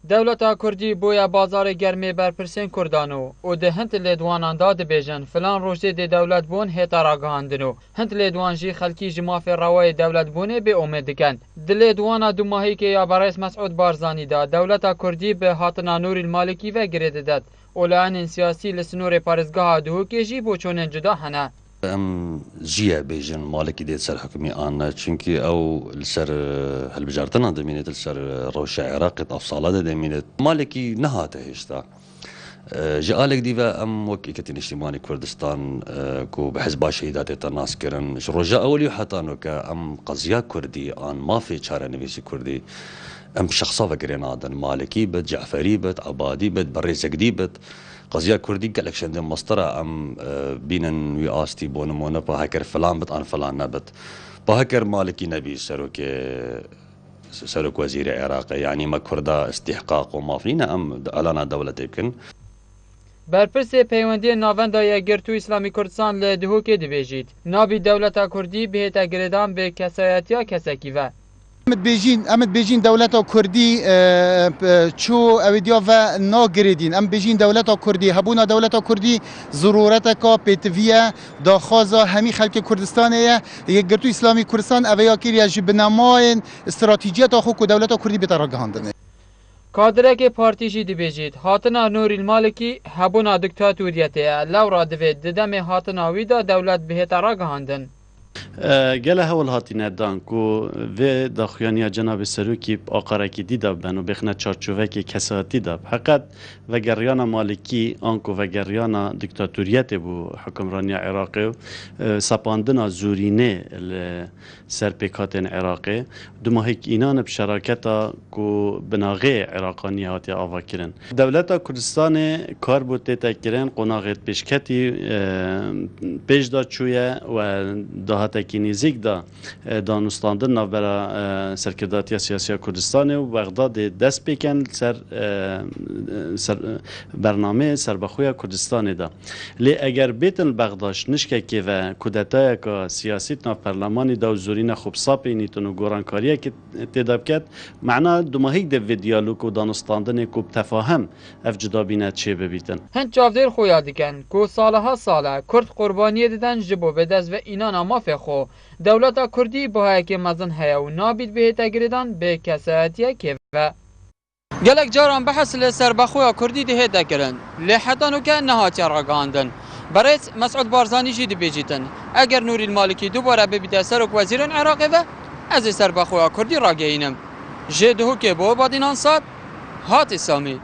دولتا کردی بویا بازار گرمی برپرسین کردانو و ده هند لیدوانان داد بیجن فلان روزی ده دولت بون هیتا راگهاندنو هند لیدوان جی خلکی جماف روای دولت بونه به امید دکن ده لیدوانا دو ماهی که یا برئیس مسعود بارزانی دا دولتا کردی به هاتنا نور المالکی و گرید داد اولان سیاسی لسنور پارزگاه دهو که جی بو چونن جدا هنه ام جيا بيجن مالكي ديت سر حكمي أنا چونكي أو السر هالبجارتنا دمينت السر روشة عراقي أفصالة دمينت مالكي نهاته هشتا جالك ديفا ام وكي كتين اجتماعي كردستان كو بحزب شهيدات الناس كرن رجاء اولي حتى كا ام قضيه كردي ان ما في شارع نفسي كردي ام شخصا فكرين هذا مالكي بد جعفري بد عبادي بد بري زقدي بد قضيه كردي قال لك شندن مسطره ام بينن وياستي بونمونا بهكر فلان بد ان فلان نبت بهكر مالكي نبي سروك وزير العراق يعني ما كردا استحقاق وما فينا ام الانا دوله يمكن برپرسی پیوندی ناوندا یگرتو اسلامی کردستان لدهو که دبیجید نابی دولتا کردی بهتا گردان به کسایتیا کسکی و امد بیجین دولتا کردی چو اویدیا و ناگریدین ام بیجین دولتا کردی هبونا دولتا کردی ضرورت کا پیتویه داخازا همی خلق کردستانه یگرتو اسلامی کردستان اویا کیریا جبناماین استراتیجیت آخو که دولتا کردی بتراگهاندنه کادره که پارتیجی دبیجید هاتنا نور المالکی هبونا دکتاتوریته لورا دوید ددم هاتنا ویدا دولت بهتا راگهاندن گله هول هاتینه دان کو و داخوانیا جناب سروکی آقارکی دیده بن و بخنه چارچوبه که کساتی داد حقیقت و گریان مالکی آنکو و گریان دیکتاتوریت بو حکمرانی عراقی سپاندنا زورینه سرپیکات عراقی دو ماهی اینان بشراکتا کو بناغه عراقانی هاتی آوا کرن دولت کردستان کار بوده تکرن قناغت پیشکتی پیش دا چویه و دهات کی نزیک دا دانستاندن نوبرا سرکرداتی سیاسی کردستان و بغداد دست بکن سر برنامه سربخوی کردستان دا لی اگر بیتن بغداش نشکه که و کودتای که سیاسی نا پارلمانی دا و زورین خوب ساپی نیتون و گورانکاریه که تداب کرد معنا دو ماهی ده دیالوگ و دانستاندن که تفاهم اف جدا بینت چه ببیتن هند چافدیر خویا دیکن که سالها ساله کرد قربانی دیدن جبو بدز و اینان مافی خو دولتا کردی با که مزن هیا و نابید به تگریدان به کسایتیه که و گلک جاران بحث لسر بخویا کردی ده دکرن لحتانو که نهاتی راگاندن برئیس مسعود بارزانی جدی بیجیتن اگر نور المالکی دوباره ببیده سرک وزیر عراقی و از سر بخویا کردی راگینم جدهو که با بادینان ساد هاتی سامی